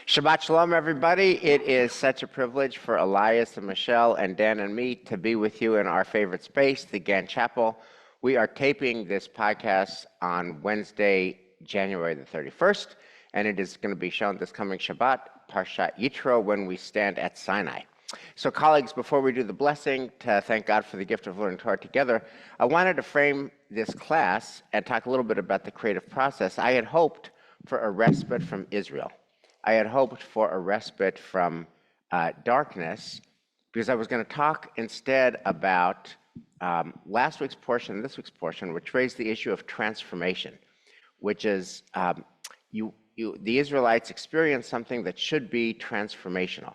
Shabbat Shalom, everybody. It is such a privilege for Elias and Michelle and Dan and me to be with you in our favorite space, the Gann Chapel. We are taping this podcast on Wednesday, January the 31st, and it is going to be shown this coming Shabbat, Parshat Yitro, when we stand at Sinai. So, colleagues, before we do the blessing, to thank God for the gift of learning Torah together, I wanted to frame this class and talk a little bit about the creative process. I had hoped for a respite from Israel. I had hoped for a respite from darkness, because I was going to talk instead about last week's portion and this week's portion, which raised the issue of transformation, which is the Israelites experience something that should be transformational.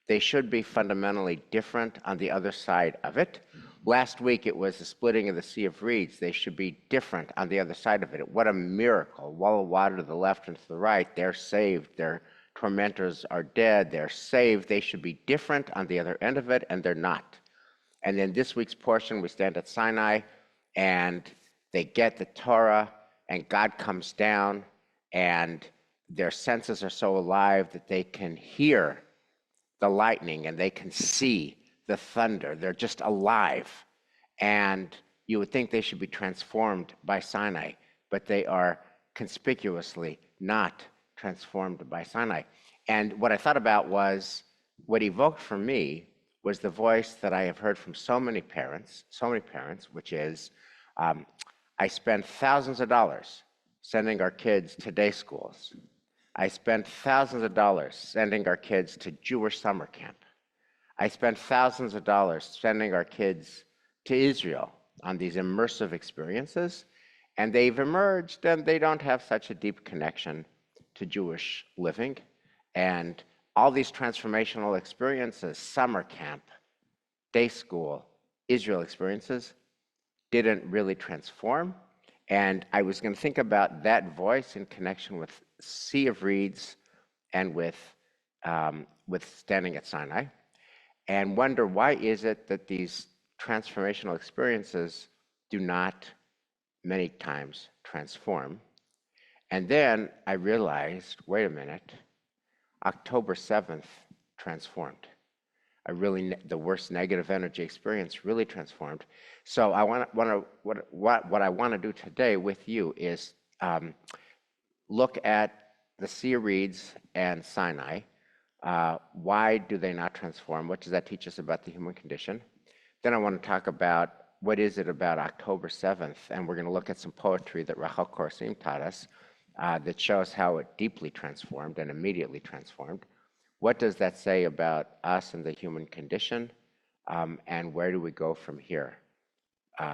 They should be fundamentally different on the other side of it. Last week, it was the splitting of the Sea of Reeds. They should be different on the other side of it. What a miracle. Wall of water to the left and to the right. They're saved. Their tormentors are dead. They're saved. They should be different on the other end of it, and they're not. And then this week's portion, we stand at Sinai, and they get the Torah, and God comes down, and their senses are so alive that they can hear the lightning and they can see the thunder. They're just alive. And you would think they should be transformed by Sinai, but they are conspicuously not transformed by Sinai. And what I thought about was, what evoked for me was the voice that I have heard from so many parents, which is, I spent thousands of dollars sending our kids to day schools. I spent thousands of dollars sending our kids to Jewish summer camp. I spent thousands of dollars sending our kids to Israel on these immersive experiences, and they've emerged and they don't have such a deep connection to Jewish living. And all these transformational experiences, summer camp, day school, Israel experiences, didn't really transform. And I was going to think about that voice in connection with Sea of Reeds and with standing at Sinai, and wonder, why is it that these transformational experiences do not many times transform? And then I realized, wait a minute, October 7th transformed. The worst negative energy experience really transformed. So what I want to do today with you is look at the Sea of Reeds and Sinai. Why do they not transform? What does that teach us about the human condition? Then I want to talk about what is it about October 7th, and we're going to look at some poetry that Rachel Korsim taught us that shows how it deeply transformed and immediately transformed. What does that say about us and the human condition, and where do we go from here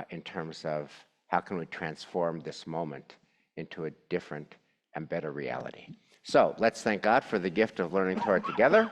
in terms of how can we transform this moment into a different and better reality? So let's thank God for the gift of learning Torah together.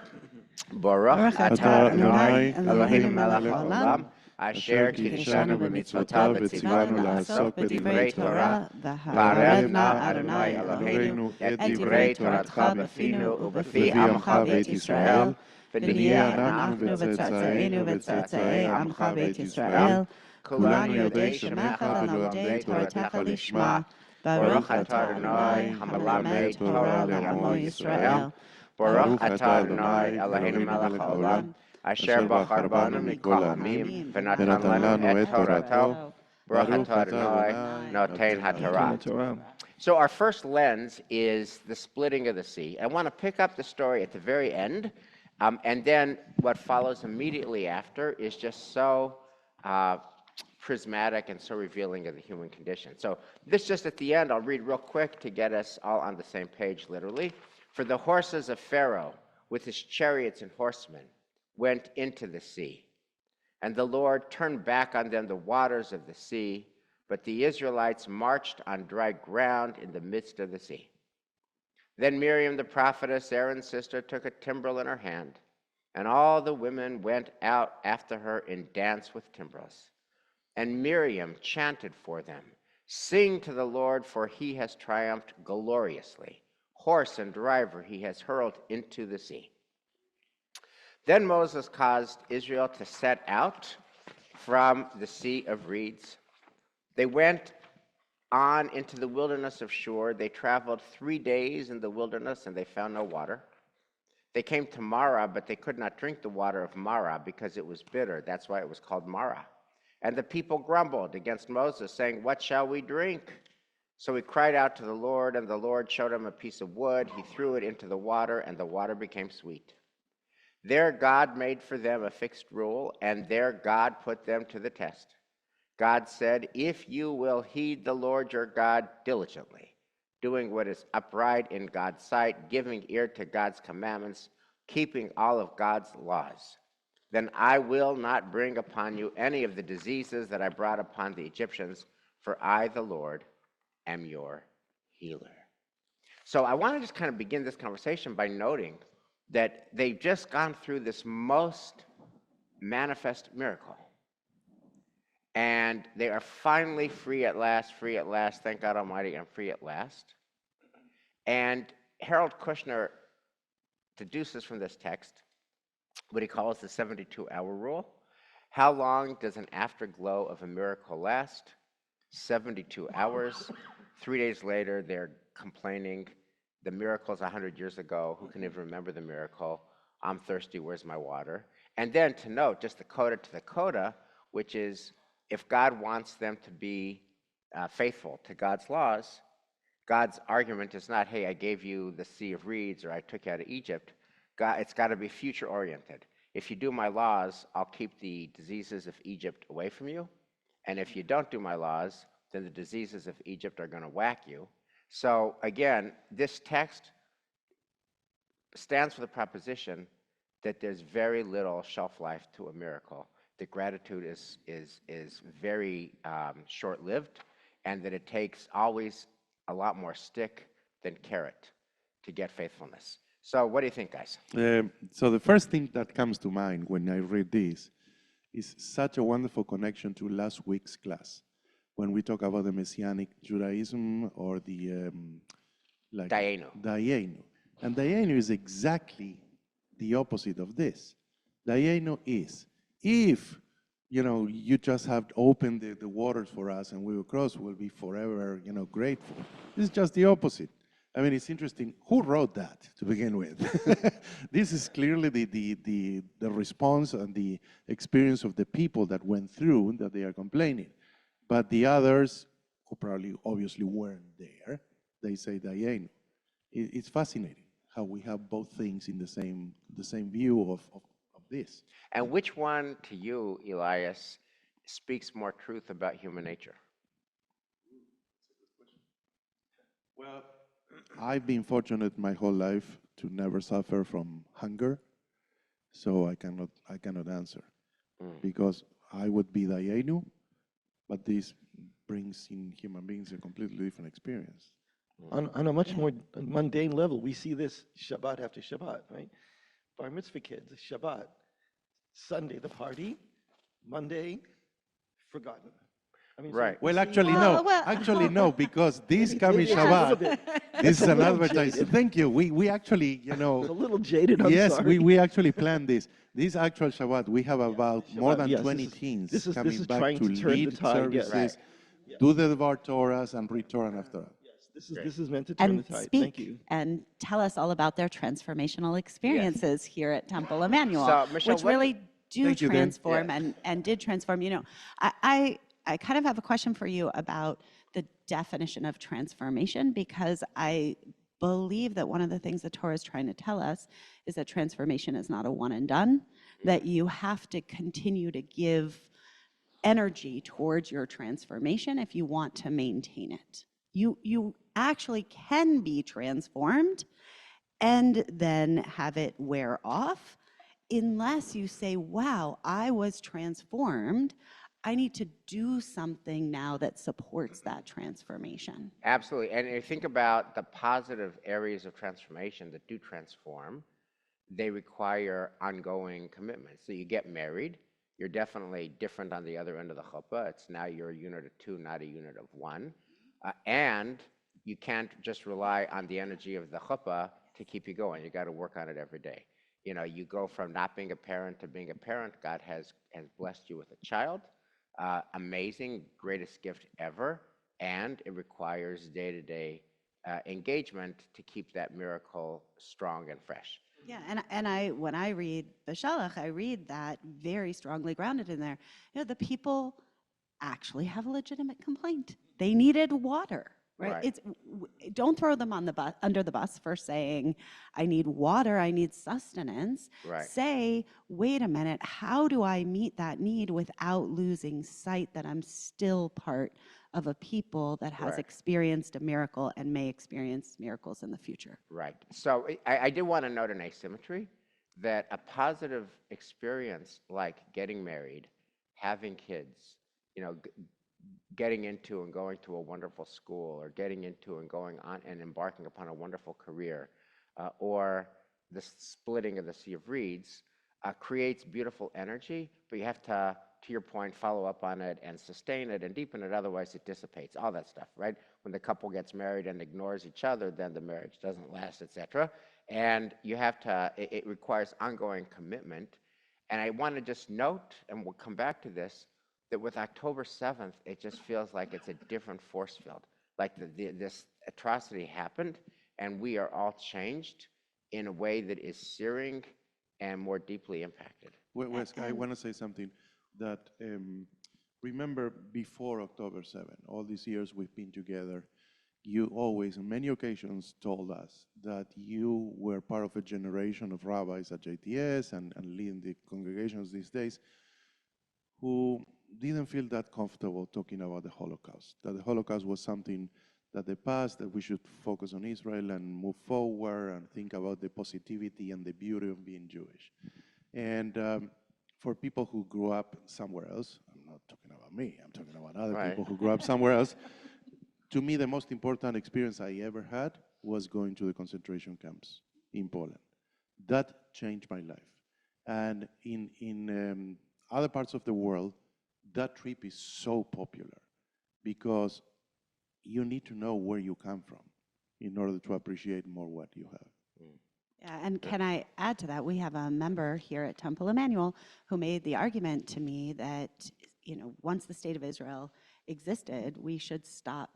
Baruch atah Adonai Eloheinu melech haolam, asher kiddushanu b'mitzvotav v'tzivanu la'asok b'divrei Torah, v'arev na Adonai Eloheinu et divrei Toratcha b'finu u'b'fi amcha beit Yisrael, v'nihya אנחנו וצאצאינו וצאצאי עמך בית ישראל, כולנו יודעי שמך ולומדי תורתך לשמה. Baruch atah Adonai hamelamed Torah לעמו ישראל. Baruch atah Adonai Eloheinu melech haolam, asher בחר בנו מכל העמים ונתן לנו את תורתו. Baruch atah Adonai noten haTorah. So our first lens is the splitting of the sea. I want to pick up the story at the very end, and then what follows immediately after is just so prismatic and so revealing of the human condition. So this just at the end, I'll read real quick to get us all on the same page, literally. For the horses of Pharaoh with his chariots and horsemen went into the sea, and the Lord turned back on them the waters of the sea, but the Israelites marched on dry ground in the midst of the sea. Then Miriam the prophetess, Aaron's sister, took a timbrel in her hand, and all the women went out after her in dance with timbrels. And Miriam chanted for them, "Sing to the Lord, for he has triumphed gloriously. Horse and driver he has hurled into the sea." Then Moses caused Israel to set out from the Sea of Reeds. They went on into the wilderness of Shur. They traveled 3 days in the wilderness, and they found no water. They came to Mara, but they could not drink the water of Mara because it was bitter. That's why it was called Mara. And the people grumbled against Moses, saying, "What shall we drink?" So he cried out to the Lord, and the Lord showed him a piece of wood. He threw it into the water, and the water became sweet. There God made for them a fixed rule, and there God put them to the test. God said, "If you will heed the Lord your God diligently, doing what is upright in God's sight, giving ear to God's commandments, keeping all of God's laws, then I will not bring upon you any of the diseases that I brought upon the Egyptians, for I, the Lord, am your healer." So I want to just kind of begin this conversation by noting that they've just gone through this most manifest miracle. And they are finally free at last, thank God Almighty, and free at last. And Harold Kushner deduces from this text what he calls the 72-hour rule. How long does an afterglow of a miracle last? 72 hours. 3 days later, they're complaining, the miracle's 100 years ago. Who can even remember the miracle? I'm thirsty, where's my water? And then to note, just the coda to the coda, which is, if God wants them to be faithful to God's laws, God's argument is not, hey, I gave you the Sea of Reeds or I took you out of Egypt. God, it's got to be future-oriented. If you do my laws, I'll keep the diseases of Egypt away from you. And if you don't do my laws, then the diseases of Egypt are going to whack you. So again, this text stands for the proposition that there's very little shelf life to a miracle. That gratitude is very short-lived, and that it takes always a lot more stick than carrot to get faithfulness. So what do you think, guys? So the first thing that comes to mind when I read this is such a wonderful connection to last week's class when we talk about the Messianic Judaism or the Dayenu. And Dayenu is exactly the opposite of this. Dayenu is, if you just have opened the waters for us and we will cross, we'll be forever grateful. It's just the opposite. I mean, it's interesting. Who wrote that to begin with? This is clearly the response and the experience of the people that went through that they are complaining. But the others, who probably obviously weren't there, they say Dayenu. It's fascinating how we have both things in the same view of this. And which one to you, Elias, speaks more truth about human nature? Well, I've been fortunate my whole life to never suffer from hunger, so I cannot answer because I would be Dayenu, but this brings in human beings a completely different experience. On a much more mundane level, we see this Shabbat after Shabbat, right? Bar mitzvah kids, Shabbat. Sunday, the party. Monday, forgotten. I mean, right. So well, actually, no. Actually, no, because this coming Shabbat, this is an advertisement. Thank you. We actually, It's a little jaded, I'm yes, sorry. we actually planned this. This actual Shabbat, we have about more than 20 teens this coming is back trying to to turn lead the tide, yes. services, do the Devar Torahs, and return after that. This is meant to turn And the tide. speak Thank you. and tell us all about their transformational experiences here at Temple Emmanuel, So, Michelle, which really do Thank you, Dan. transform and did transform. I kind of have a question for you about the definition of transformation, because I believe that one of the things the Torah is trying to tell us is that transformation is not a one and done, that you have to continue to give energy towards your transformation if you want to maintain it. You actually can be transformed and then have it wear off unless you say, wow, I was transformed. I need to do something now that supports that transformation. Absolutely. And if you think about the positive areas of transformation that do transform, they require ongoing commitment. So you get married, you're definitely different on the other end of the chuppah. It's now you're a unit of two, not a unit of one. And you can't just rely on the energy of the chuppah to keep you going. You got to work on it every day. You go from not being a parent to being a parent. God has blessed you with a child. Amazing, greatest gift ever. And it requires day-to-day engagement to keep that miracle strong and fresh. Yeah, and when I read Beshalach, I read that very strongly grounded in there. You know, the people actually have a legitimate complaint. They needed water, right? Right. Don't throw them on the bus under the bus for saying, I need water, I need sustenance. Right. Say, wait a minute, how do I meet that need without losing sight that I'm still part of a people that has Right. experienced a miracle and may experience miracles in the future? Right. So I do want to note an asymmetry that a positive experience like getting married, having kids, you know, getting into and going to a wonderful school, or getting into and going on and embarking upon a wonderful career, or the splitting of the Sea of Reeds, creates beautiful energy, but you have to your point, follow up on it and sustain it and deepen it, otherwise it dissipates, all that stuff, right? When the couple gets married and ignores each other, then the marriage doesn't last, etc. And you have to, it requires ongoing commitment. And I want to just note, and we'll come back to this, that with October 7th, it just feels like it's a different force field. Like this atrocity happened, and we are all changed in a way that is searing and more deeply impacted. Wes, I want to say something that remember before October 7, all these years we've been together, you always, on many occasions, told us that you were part of a generation of rabbis at JTS and leading the congregations these days who didn't feel that comfortable talking about the Holocaust, that the Holocaust was something that the past, that we should focus on Israel and move forward and think about the positivity and the beauty of being Jewish. And for people who grew up somewhere else, I'm not talking about me, I'm talking about other Right. people who grew up somewhere else, to me the most important experience I ever had was going to the concentration camps in Poland. That changed my life. And in other parts of the world, that trip is so popular because you need to know where you come from in order to appreciate more what you have. Yeah, and can I add to that? We have a member here at Temple Emmanuel who made the argument to me that, you know, once the state of Israel existed, we should stop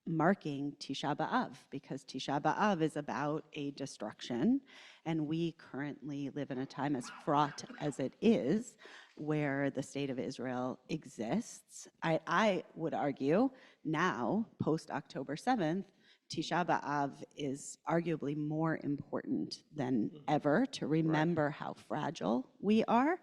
marking Tisha B'Av, because Tisha B'Av is about a destruction, and we currently live in a time as fraught as it is, where the state of Israel exists. I would argue now, post-October 7th, Tisha B'Av is arguably more important than ever to remember how fragile we are.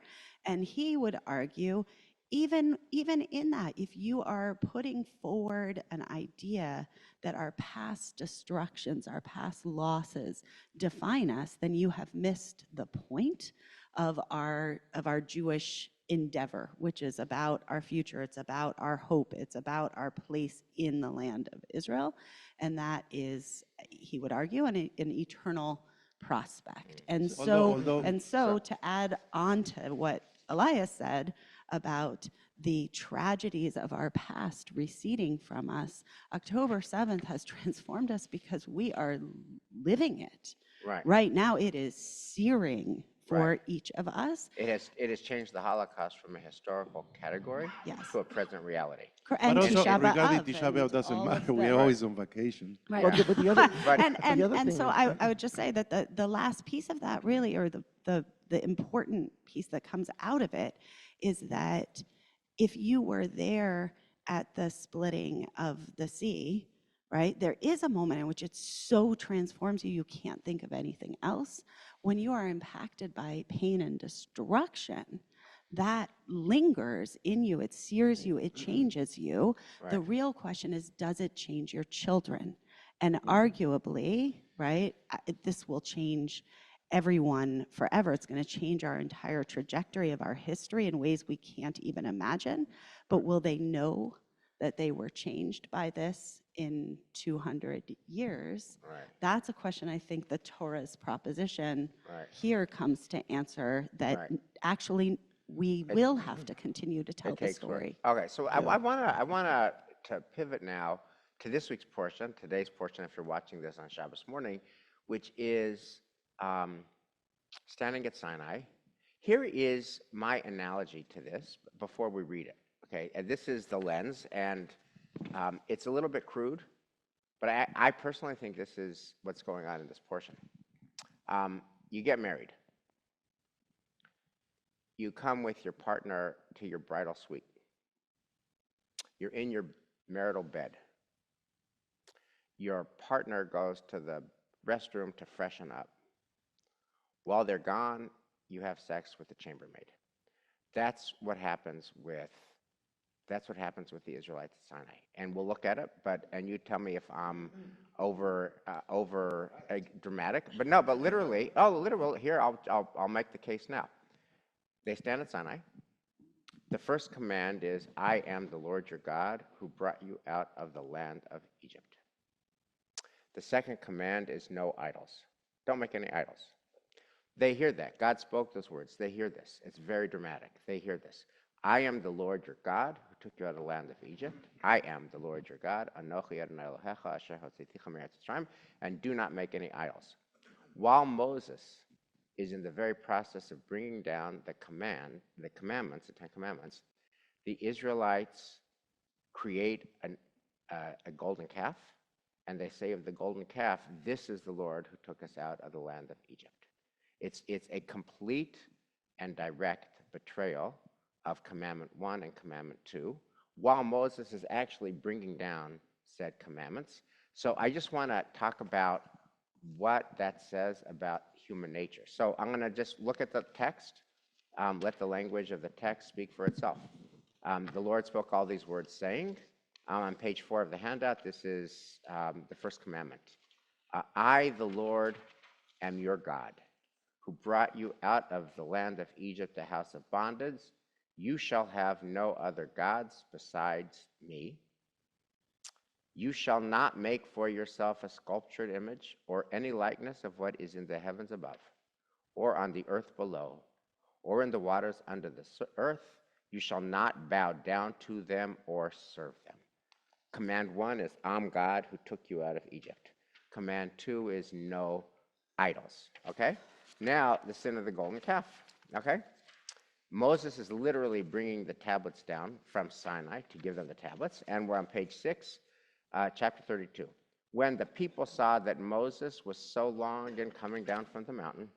And he would argue, even in that, if you are putting forward an idea that our past destructions, our past losses define us, then you have missed the point of our Jewish endeavor, which is about our future, it's about our hope, it's about our place in the land of Israel. And that is, he would argue, an eternal prospect. And so to add on to what Elias said about the tragedies of our past receding from us, October 7th has transformed us because we are living it. Right. Right now, it is searing for Right. each of us. It has changed the Holocaust from a historical category Yes. to a present reality. And But also, Tisha regarding B'Av Tisha and B'Av doesn't all of matter. the- We're always on vacation. Right. Well, but the other, Right. the other And thing so is- I would just say that the last piece of that really, or the important piece that comes out of it, is that if you were there at the splitting of the sea, right, there is a moment in which it so transforms you, you can't think of anything else. When you are impacted by pain and destruction, that lingers in you, it sears you, it changes you. The Right. real question is, does it change your children? And arguably, right, this will change everyone forever. It's going to change our entire trajectory of our history in ways we can't even imagine. But will they know that they were changed by this in 200 years? Right. That's a question I think the Torah's proposition Right. here comes to answer, that Right. actually we will have to continue to tell It the takes work. story. Okay, so I wanna to pivot now to this week's portion, today's portion, if you're watching this on Shabbos morning, which is standing at Sinai. Here is my analogy to this before we read it. Okay, and this is the lens, and it's a little bit crude, but I personally think this is what's going on in this portion. You get married. You come with your partner to your bridal suite. You're in your marital bed. Your partner goes to the restroom to freshen up. While they're gone, you have sex with the chambermaid. That's what happens with the Israelites at Sinai. And we'll look at it, and you tell me if I'm over dramatic. But no, but literally, here, I'll make the case now. They stand at Sinai. The first command is, I am the Lord your God who brought you out of the land of Egypt. The second command is no idols. Don't make any idols. They hear that. God spoke those words. They hear this. It's very dramatic. They hear this. I am the Lord your God who took you out of the land of Egypt. I am the Lord your God. Anochi Adonai Elohecha asher hotzitichem me'eretz Mitzrayim. And do not make any idols. While Moses is in the very process of bringing down the commandments, the 10 Commandments, the Israelites create a golden calf, and they say of the golden calf, this is the Lord who took us out of the land of Egypt. It's a complete and direct betrayal of Commandment 1 and Commandment 2, while Moses is actually bringing down said commandments. So I just want to talk about what that says about human nature. So I'm going to just look at the text, let the language of the text speak for itself. The Lord spoke all these words saying, on page 4 of the handout, this is the first commandment. I, the Lord, am your God, who brought you out of the land of Egypt, a house of bondage. You shall have no other gods besides me. You shall not make for yourself a sculptured image or any likeness of what is in the heavens above, or on the earth below, or in the waters under the earth. You shall not bow down to them or serve them. Command 1 is, I'm God who took you out of Egypt. Command 2 is no idols, okay? Now, the sin of the golden calf, okay? Moses is literally bringing the tablets down from Sinai to give them the tablets, and we're on page 6, chapter 32. When the people saw that Moses was so long in coming down from the mountain,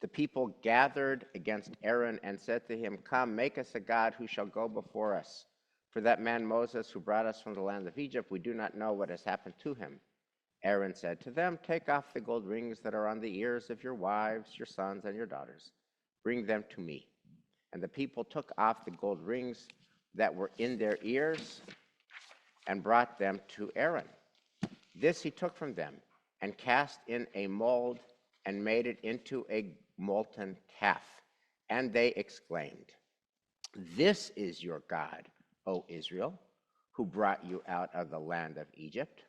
the people gathered against Aaron and said to him, come, make us a god who shall go before us. For that man Moses who brought us from the land of Egypt, we do not know what has happened to him. Aaron said to them, take off the gold rings that are on the ears of your wives, your sons, and your daughters. Bring them to me. And the people took off the gold rings that were in their ears and brought them to Aaron. This he took from them and cast in a mold and made it into a molten calf. And they exclaimed, this is your God, O Israel, who brought you out of the land of Egypt.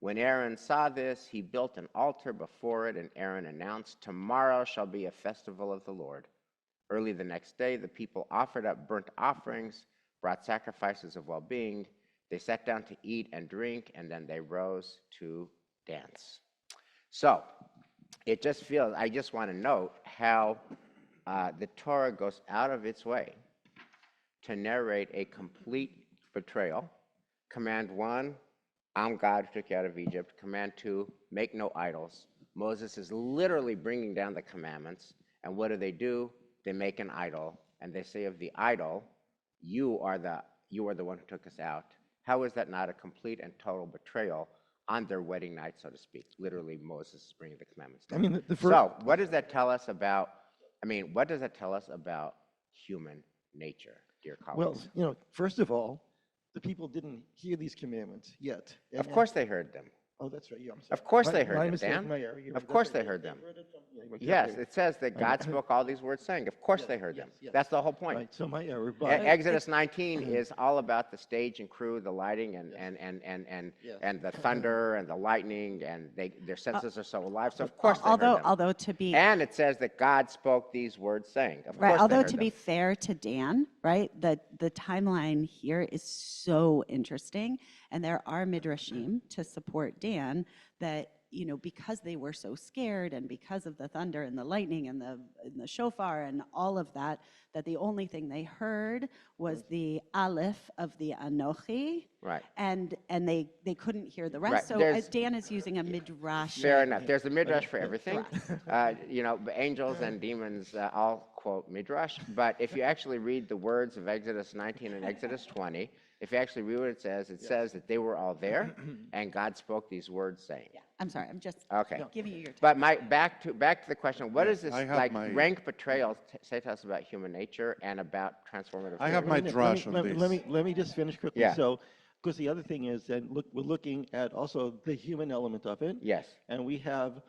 When Aaron saw this, he built an altar before it, and Aaron announced, tomorrow shall be a festival of the Lord. Early the next day, the people offered up burnt offerings, brought sacrifices of well-being. They sat down to eat and drink, and then they rose to dance. So it just feels, I just want to note how the Torah goes out of its way to narrate a complete betrayal. Command 1, I'm God who took you out of Egypt. Command 2, make no idols. Moses is literally bringing down the commandments. And what do? They make an idol. And they say of the idol, you are the one who took us out. How is that not a complete and total betrayal on their wedding night, so to speak? Literally, Moses is bringing the commandments down. I mean, So what does that tell us about, what does that tell us about human nature, dear colleagues? well, first of all, the people didn't hear these commandments yet. Of course they heard them. Oh, that's right. Yeah, I'm sorry. Of course they heard My them, mistake, Dan. my error. You're Of right, course that's they right. heard them. Yeah, Yes, it says that God spoke all these words saying. Of course they heard them. yes. That's the whole point. Right, so my error. E- But Exodus 19 is all about the stage and crew, the lighting, and Yes. and the thunder and the lightning, and their senses are so alive. So of course they heard them. Although to be And it says that God spoke these words saying. Of right, course they although heard to them. be fair to Dan, right, the timeline here is so interesting, and there are midrashim to support Dan that because they were so scared and because of the thunder and the lightning and the shofar and all of that, that the only thing they heard was the aleph of the Anochi. Right. And they couldn't hear the rest. Right. So Dan is using a midrash. Fair enough. There's a midrash for everything. Angels and demons all quote midrash. But if you actually read the words of Exodus 19 and Exodus 20, if you actually read what it says that they were all there, and God spoke these words, saying. Yeah, I'm sorry. I'm just giving you your time. But back to the question. What does this rank betrayal say to us about human nature and about transformative? I have my drush on this. Let me just finish quickly. Yeah. So, because the other thing is that we're looking at also the human element of it. Yes. And we have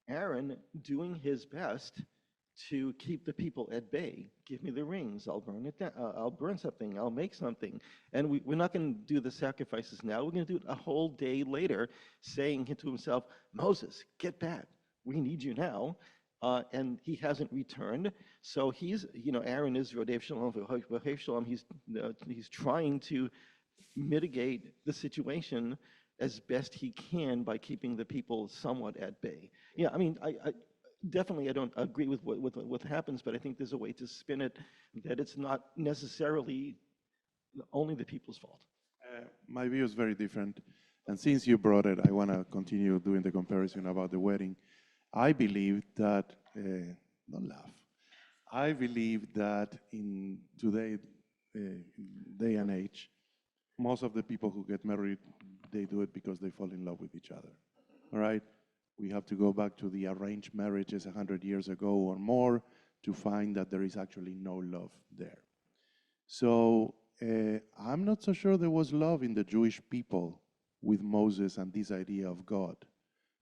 Aaron doing his best to keep the people at bay. Give me the rings. I'll burn it down. I'll burn something. I'll make something. And we're not going to do the sacrifices now. We're going to do it a whole day later, saying to himself, Moses, get back. We need you now. And he hasn't returned. So he's, Aaron is Rodev Shalom, Rodev Shalom. He's trying to mitigate the situation as best he can by keeping the people somewhat at bay. Yeah, I mean, I definitely I don't agree with what happens, but I think there's a way to spin it that it's not necessarily only the people's fault. My view is very different. And since you brought it, I want to continue doing the comparison about the wedding. I believe that, don't laugh, I believe that in today's day and age, most of the people who get married, they do it because they fall in love with each other, all right? We have to go back to the arranged marriages 100 years ago or more to find that there is actually no love there. So I'm not so sure there was love in the Jewish people with Moses and this idea of God.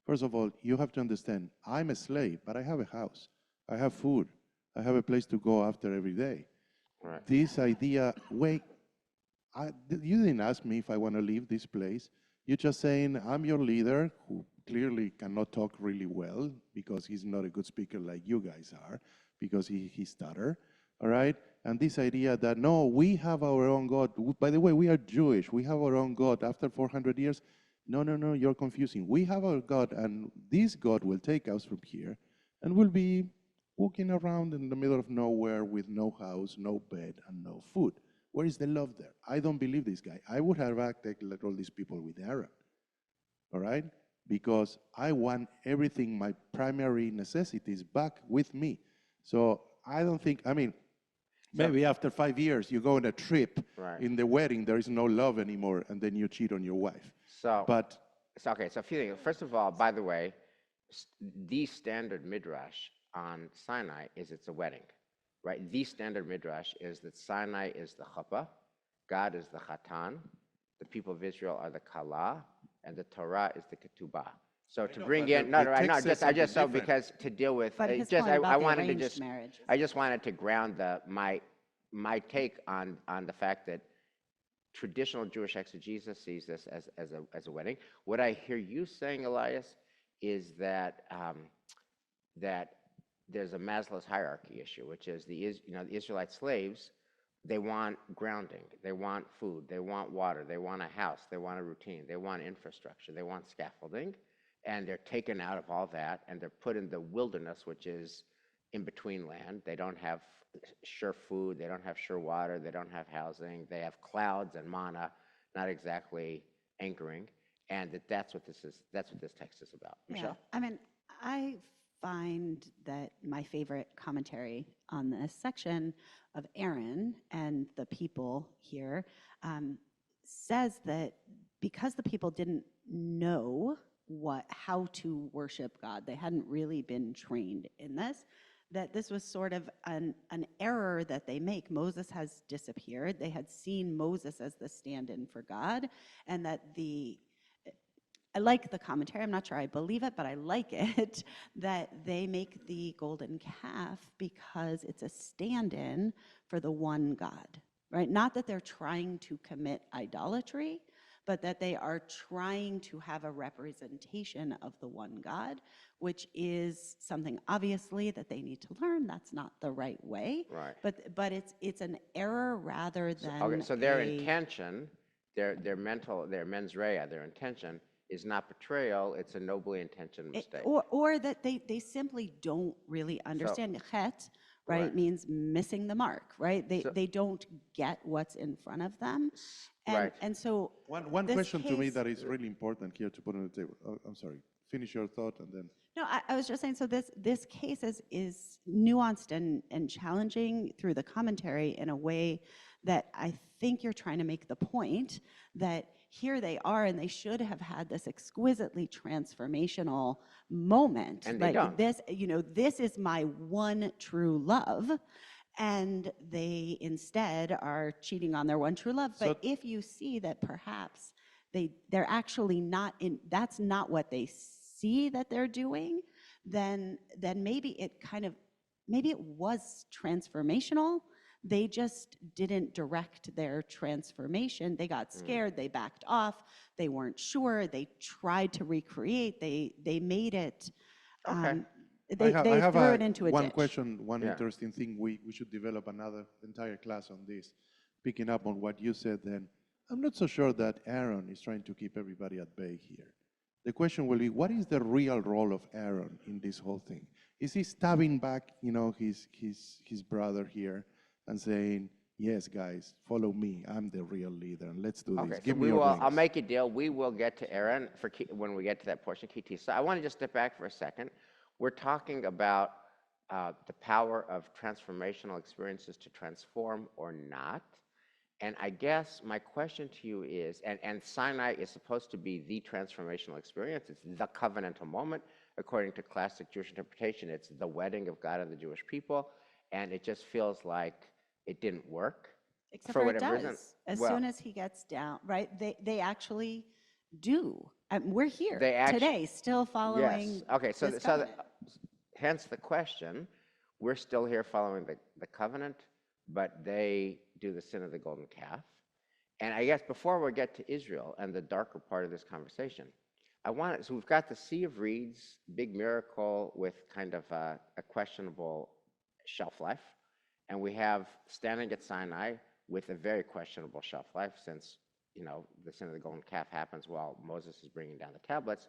First of all, you have to understand, I'm a slave, but I have a house. I have food. I have a place to go after every day. Right. This idea, wait, you didn't ask me if I want to leave this place. You're just saying, I'm your leader, who clearly cannot talk really well because he's not a good speaker like you guys are, because he stutter, all right? And this idea that, no, we have our own God. By the way, we are Jewish. We have our own God after 400 years. No, you're confusing. We have our God, and this God will take us from here, and we'll be walking around in the middle of nowhere with no house, no bed, and no food. Where is the love there? I don't believe this guy. I would have acted like all these people with Aaron, all right? Because I want everything, my primary necessities, back with me. So I don't think, maybe after 5 years, you go on a trip. Right. In the wedding, there is no love anymore, and then you cheat on your wife. So a few things. First of all, by the way, the standard midrash on Sinai is it's a wedding, right? The standard midrash is that Sinai is the chuppah, God is the chatan, the people of Israel are the kala, and the Torah is the ketubah. So to bring in, because to deal with, But his just point about I the wanted to arranged just, marriage. I just wanted to ground my take on the fact that traditional Jewish exegesis sees this as a wedding. What I hear you saying, Elias, is that that there's a Maslow's hierarchy issue, which is the Israelite slaves, they want grounding, they want food, they want water, they want a house, they want a routine, they want infrastructure, they want scaffolding, and they're taken out of all that and they're put in the wilderness, which is in between land. They don't have sure food, they don't have sure water, they don't have housing, they have clouds and manna, not exactly anchoring, and that's what this text is about. Michelle? Yeah, I find that my favorite commentary on this section of Aaron and the people here says that because the people didn't know how to worship God, they hadn't really been trained in this, that this was sort of an error that they make. Moses has disappeared. They had seen Moses as the stand-in for God, and that I like the commentary. I'm not sure I believe it, but I like it, that they make the golden calf because it's a stand-in for the one God, right? Not that they're trying to commit idolatry, but that they are trying to have a representation of the one God, which is something obviously that they need to learn. That's not the right way. Right. But it's an error rather than So their intention, their mens rea, their intention is not betrayal, it's a nobly intentioned mistake. Or that they simply don't really understand. Chet, right, Right. means missing the mark, right? So- They don't get what's in front of them. Right. And so One this question to me case- that is really important here to put on the table. Oh, I'm sorry. Finish your thought and then. No, I was just saying, so this case is nuanced and challenging through the commentary in a way that I think you're trying to make the point that here they are and they should have had this exquisitely transformational moment. And they like don't. this, this is my one true love. And they instead are cheating on their one true love. But So- if you see that perhaps they're actually not in, that's not what they see that they're doing, then maybe maybe it was transformational. They just didn't direct their transformation. They got scared, they backed off, they weren't sure, they tried to recreate, they made it, Okay. they threw it into a one ditch. question, one Yeah. interesting thing. We should develop another entire class on this. Picking up on what you said then, I'm not so sure that Aaron is trying to keep everybody at bay here. The question will be, what is the real role of Aaron in this whole thing? Is he stabbing back, his brother here and saying, yes, guys, follow me. I'm the real leader, and let's do Okay, this. so Give me your I'll rings." make a deal. We will get to Aaron when we get to that portion, KT. So I want to just step back for a second. We're talking about the power of transformational experiences to transform or not. And I guess my question to you is, and Sinai is supposed to be the transformational experience. It's the covenantal moment. According to classic Jewish interpretation, it's the wedding of God and the Jewish people. And it just feels like it didn't work. Except for for it whatever does. reason. As Well- soon as he gets down, right? They actually do. We're here They actu- today, still following. Yes. Okay. So, this so covenant. hence the question. We're still here following the covenant, but they do the sin of the golden calf. And I guess before we get to Israel and the darker part of this conversation, so we've got the Sea of Reeds, big miracle with kind of a questionable shelf life. And we have standing at Sinai with a very questionable shelf life since, the sin of the golden calf happens while Moses is bringing down the tablets.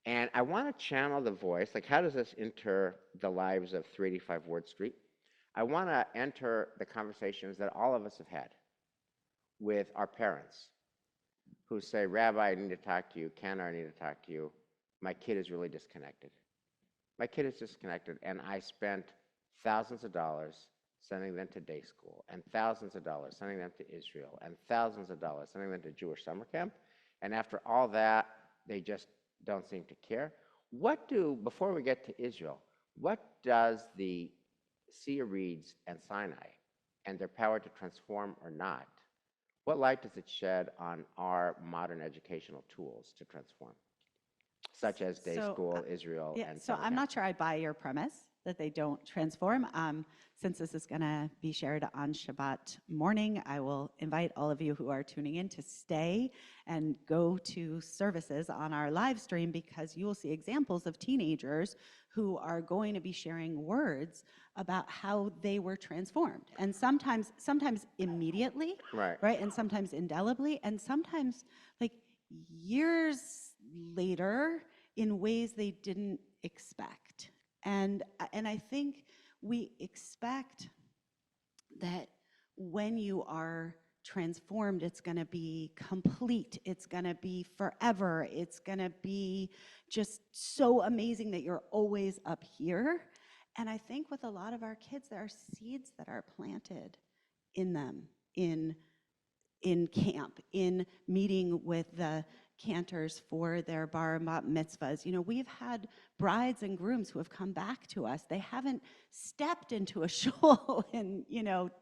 And I want to channel the voice, like how does this enter the lives of 385 Ward Street? I want to enter the conversations that all of us have had with our parents who say, Rabbi, I need to talk to you. Ken, I need to talk to you. My kid is really disconnected. My kid is disconnected, and I spent thousands of dollars sending them to day school, and thousands of dollars sending them to Israel, and thousands of dollars sending them to Jewish summer camp. And after all that, they just don't seem to care. Before we get to Israel, what does the Sea of Reeds and Sinai and their power to transform or not, what light does it shed on our modern educational tools to transform, such as day So, school, Israel, Yeah, and so summer I'm camp? not sure I buy your premise that they don't transform. Since this is going to be shared on Shabbat morning, I will invite all of you who are tuning in to stay and go to services on our live stream, because you will see examples of teenagers who are going to be sharing words about how they were transformed. And sometimes immediately, Right. and sometimes indelibly, and sometimes like years later in ways they didn't expect. And I think we expect that when you are transformed, it's going to be complete, it's going to be forever, it's going to be just so amazing that you're always up here. And I think with a lot of our kids, there are seeds that are planted in them, in camp, in meeting with the cantors for their bar mitzvahs. We've had brides and grooms who have come back to us. They haven't stepped into a shul in,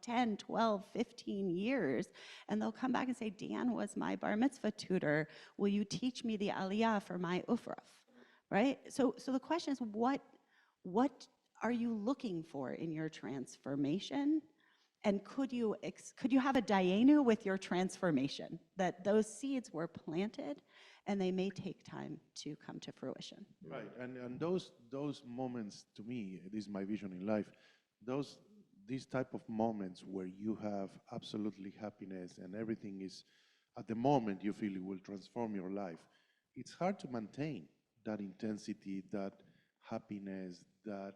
10, 12, 15 years. And they'll come back and say, Dan was my bar mitzvah tutor. Will you teach me the aliyah for my ufraf? Right? So the question is, what are you looking for in your transformation? And could you have a dayenu with your transformation, that those seeds were planted and they may take time to come to fruition? Right, and those moments, to me, it is my vision in life, these type of moments where you have absolutely happiness and everything is, at the moment you feel it will transform your life, it's hard to maintain that intensity, that happiness, that,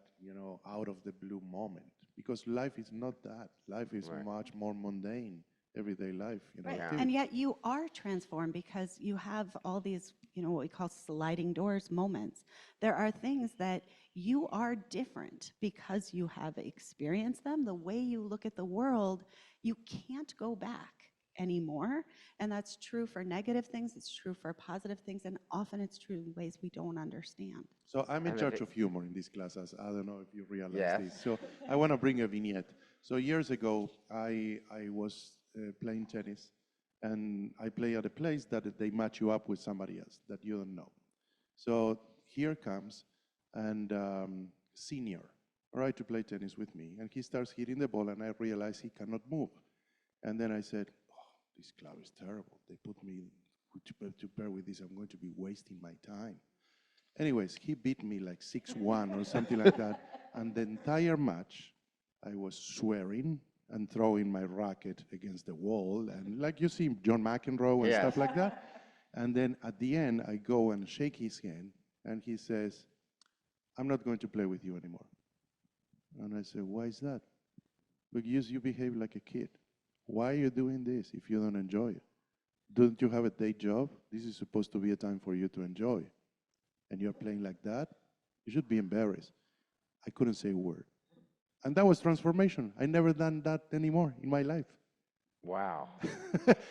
out of the blue moment, because life is not that. Life is Right. much more mundane, everyday life, Right. Yeah. activity. And yet you are transformed because you have all these, what we call sliding doors moments. There are things that you are different because you have experienced them. The way you look at the world, you can't go back anymore. And that's true for negative things, it's true for positive things, and often it's true in ways we don't understand. So I'm in And charge of humor in these classes. I don't know if you realize Yes. this. So I want to bring a vignette. So years ago, I was playing tennis, and I play at a place that they match you up with somebody else that you don't know. So here comes and senior, all right, to play tennis with me, and he starts hitting the ball, and I realize he cannot move. And then I said, oh, this club is terrible. They put me to pair with this. I'm going to be wasting my time. Anyways, he beat me like 6-1 or something like that. And the entire match, I was swearing and throwing my racket against the wall. And like you see John McEnroe and Yes. stuff like that. And then at the end, I go and shake his hand. And he says, I'm not going to play with you anymore. And I said, why is that? Because you behave like a kid. Why are you doing this if you don't enjoy it? Don't you have a day job? This is supposed to be a time for you to enjoy. And you're playing like that? You should be embarrassed. I couldn't say a word. And that was transformation. I never done that anymore in my life. Wow.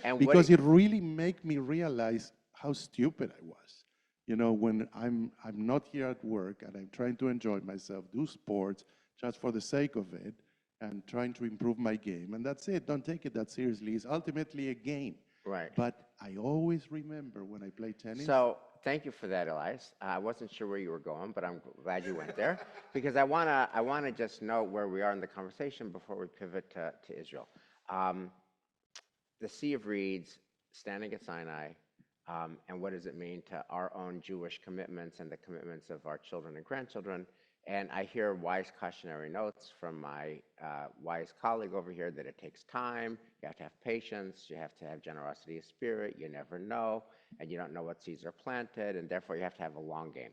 And Because what it really made me realize how stupid I was. When I'm not here at work and I'm trying to enjoy myself, do sports just for the sake of it, and trying to improve my game. And that's it. Don't take it that seriously. It's ultimately a game. right. But I always remember when I play tennis. So thank you for that, Elias. I wasn't sure where you were going, but I'm glad you went there because I wanna just note where we are in the conversation before we pivot to Israel. The Sea of Reeds, standing at Sinai, and what does it mean to our own Jewish commitments and the commitments of our children and grandchildren. And I hear wise cautionary notes from my wise colleague over here that it takes time, you have to have patience, you have to have generosity of spirit, you never know, and you don't know what seeds are planted, and therefore you have to have a long game.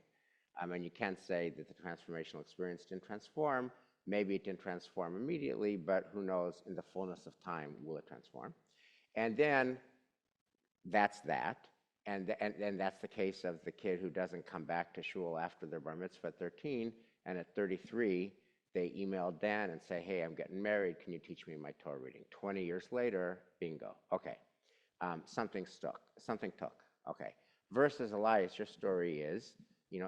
And you can't say that the transformational experience didn't transform. Maybe it didn't transform immediately, but who knows, in the fullness of time, will it transform? And then that's that. And that's the case of the kid who doesn't come back to shul after their bar mitzvah at 13, and at 33, they email Dan and say, hey, I'm getting married, can you teach me my Torah reading? 20 years later, bingo, okay. Something took, okay. Versus Elias, your story is,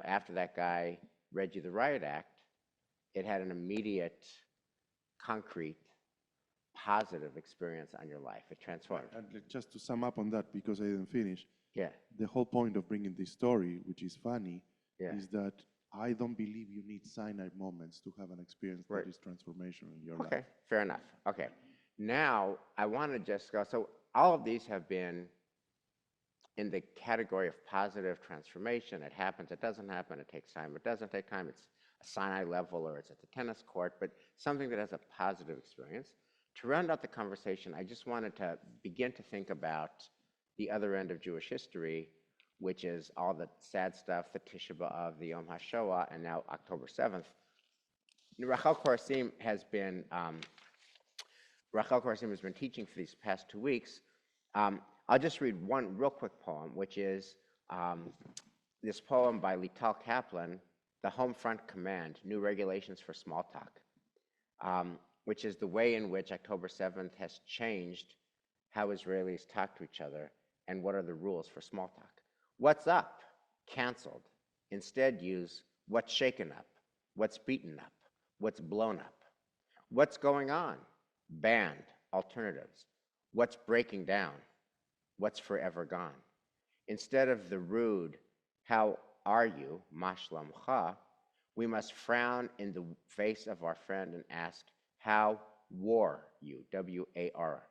after that guy read you the Riot Act, it had an immediate, concrete, positive experience on your life. It transformed. And just to sum up on that, because I didn't finish, Yeah, the whole point of bringing this story, which is funny, yeah. is that I don't believe you need Sinai moments to have an experience Right. that is transformational in your Okay, life. fair enough. Okay. Now, I want to just go, so all of these have been in the category of positive transformation. It happens, it doesn't happen, it takes time, it doesn't take time, it's a Sinai level or it's at the tennis court, but something that has a positive experience. To round out the conversation, I just wanted to begin to think about the other end of Jewish history, which is all the sad stuff, the Tisha B'Av, the Yom HaShoah, and now October 7th. Rachel Korsim has been teaching for these past 2 weeks. I'll just read one real quick poem, which is this poem by Lital Kaplan, The Home Front Command, New Regulations for Small Talk, which is the way in which October 7th has changed how Israelis talk to each other and what are the rules for small talk. What's up? Canceled. Instead use what's shaken up, what's beaten up, what's blown up. What's going on? Banned. Alternatives. What's breaking down? What's forever gone? Instead of the rude, how are you, mashlamcha, we must frown in the face of our friend and ask, how war you, W-A-R,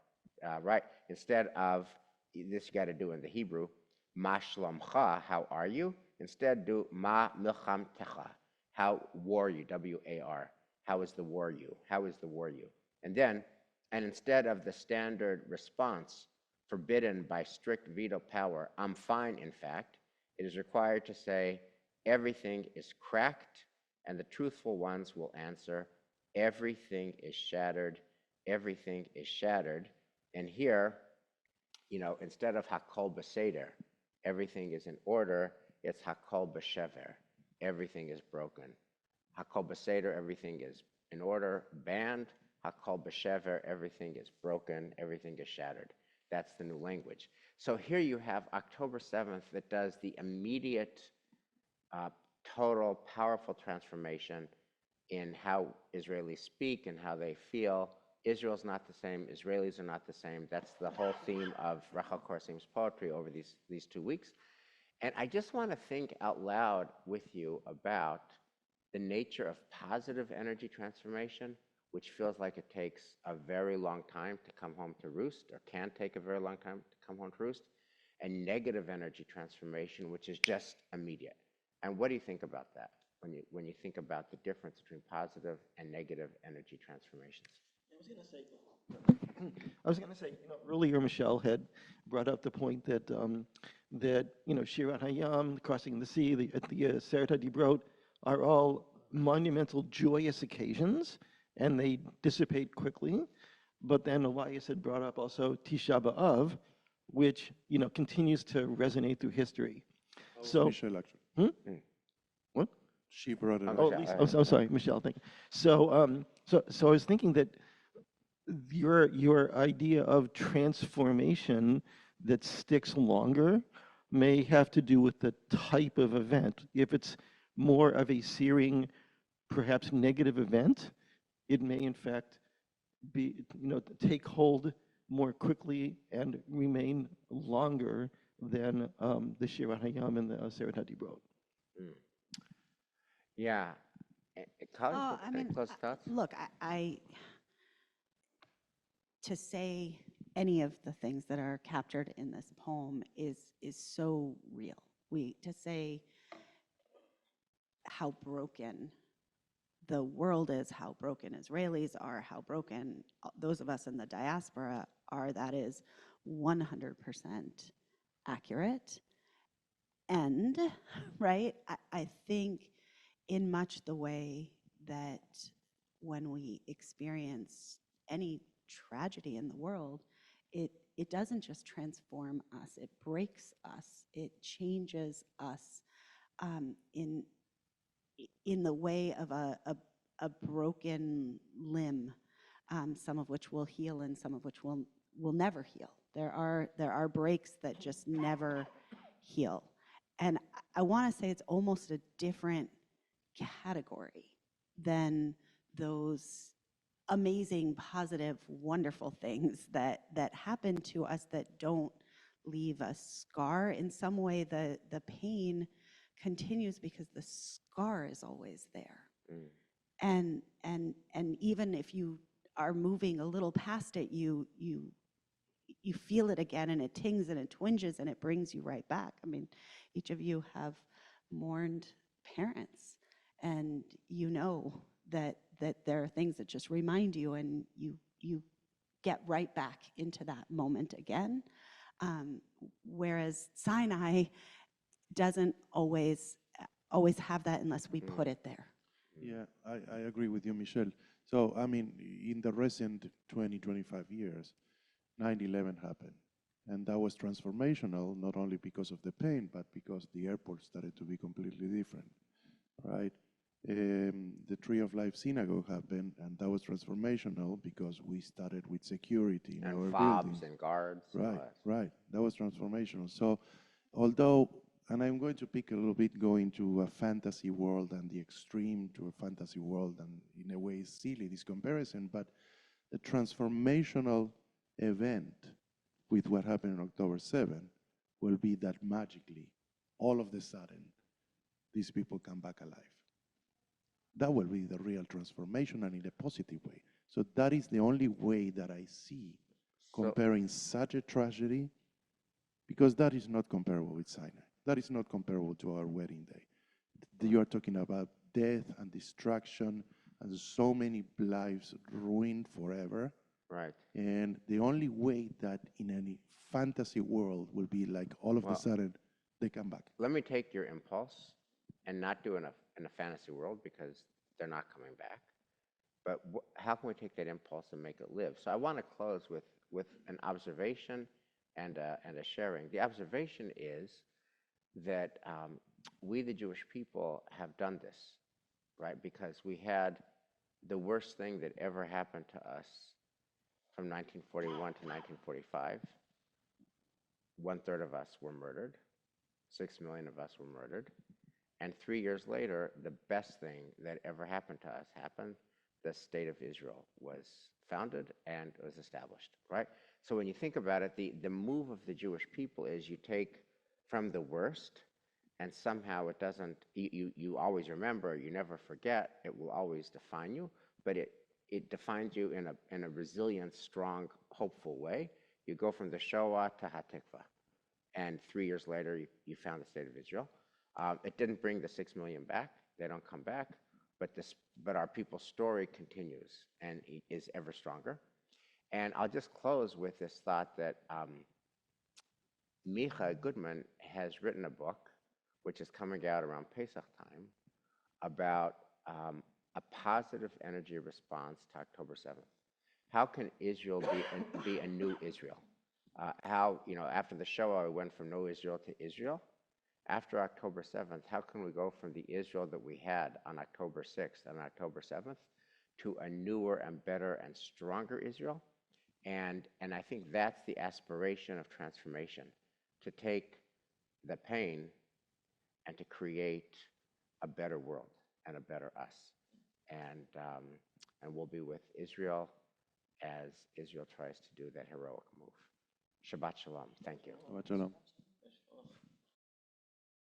right? Instead of, this you got to do in the Hebrew, ma shlamcha, how are you? Instead do ma milchamtecha, how war you, W-A-R, how is the war you? How is the war you? And instead of the standard response forbidden by strict veto power, I'm fine in fact, It is required to say, everything is cracked, and the truthful ones will answer, everything is shattered, everything is shattered. And here, instead of hakol beseder, everything is in order, it's hakol beshever, everything is broken. Hakol beseder, everything is in order, banned. Hakol beshever, everything is broken, everything is shattered. That's the new language. So here you have October 7th that does the immediate, total, powerful transformation in how Israelis speak and how they feel. Israel's not the same. Israelis are not the same. That's the whole theme of Rachel Korsim's poetry over these 2 weeks. And I just want to think out loud with you about the nature of positive energy transformation, which feels like it takes a very long time to come home to roost, or can take a very long time to come home to roost, and negative energy transformation, which is just immediate. And what do you think about that when you think about the difference between positive and negative energy transformations? I was going to say, earlier Michelle had brought up the point that Shirat Hayam, crossing the sea, the Seret HaDibrot, are all monumental, joyous occasions, and they dissipate quickly. But then Elias had brought up also Tisha B'Av, which continues to resonate through history. So, Michelle, actually. What? She brought it Oh, up. Lisa, I'm sorry, Michelle. Thank you. So I was thinking that your idea of transformation that sticks longer may have to do with the type of event. If it's more of a searing, perhaps negative event, it may in fact be, take hold more quickly and remain longer than the Shirat Hayam and the Seret HaDibrot. Yeah. Colin, any close thoughts? Look, to say any of the things that are captured in this poem is so real. To say how broken the world is, how broken Israelis are, how broken those of us in the diaspora are, that is 100% accurate. And, right, I think in much the way that when we experience any tragedy in the world, it doesn't just transform us, it breaks us, it changes us in the way of a broken limb, some of which will heal and some of which will never heal. There are breaks that just never heal. And I want to say it's almost a different category than those amazing, positive, wonderful things that happen to us that don't leave a scar. In some way, the pain continues because the scar is always there. And even if you are moving a little past it, you feel it again, and it tings and it twinges and it brings you right back. I mean, each of you have mourned parents, and that there are things that just remind you, and you get right back into that moment again. Whereas Sinai doesn't always have that unless we put it there. Yeah, I agree with you, Michelle. So, I mean, in the recent 20, 25 years, 9/11 happened. And that was transformational, not only because of the pain, but because the airport started to be completely different, right? The Tree of Life Synagogue happened, and that was transformational because we started with security in our And building. fobs and guards. and all Right, that. right. That was transformational. So, although, and I'm going to pick a little bit, going to a fantasy world and the extreme to a fantasy world, and in a way, it's silly, this comparison, but the transformational event with what happened on October 7 will be that magically, all of a sudden, these people come back alive. That will be the real transformation, and in a positive way. So that is the only way that I see comparing such a tragedy, because that is not comparable with Sinai. That is not comparable to our wedding day. You are talking about death and destruction and so many lives ruined forever. Right. And the only way that in any fantasy world will be like all of a sudden they come back. Let me take your impulse and not do in a fantasy world because they're not coming back. But how can we take that impulse and make it live? So I want to close with an observation and a sharing. The observation is that we, the Jewish people, have done this, right? Because we had the worst thing that ever happened to us from 1941 to 1945. 1/3 of us were murdered. 6 million of us were murdered. And 3 years later, the best thing that ever happened to us happened. The state of Israel was founded and was established, right? So when you think about it, the move of the Jewish people is you take from the worst, and somehow it doesn't, you always remember, you never forget, it will always define you, but it defines you in a resilient, strong, hopeful way. You go from the Shoah to HaTikva, and 3 years later, you found the state of Israel. It didn't bring the 6 million back. They don't come back. But our people's story continues and is ever stronger. And I'll just close with this thought that Micha Goodman has written a book, which is coming out around Pesach time, about a positive energy response to October 7th. How can Israel be a new Israel? How, after the Shoah, we went from no Israel to Israel. After October 7th, how can we go from the Israel that we had on October 6th and October 7th to a newer and better and stronger Israel? And I think that's the aspiration of transformation, to take the pain and to create a better world and a better us. And we'll be with Israel as Israel tries to do that heroic move. Shabbat Shalom. Thank you. Shabbat shalom.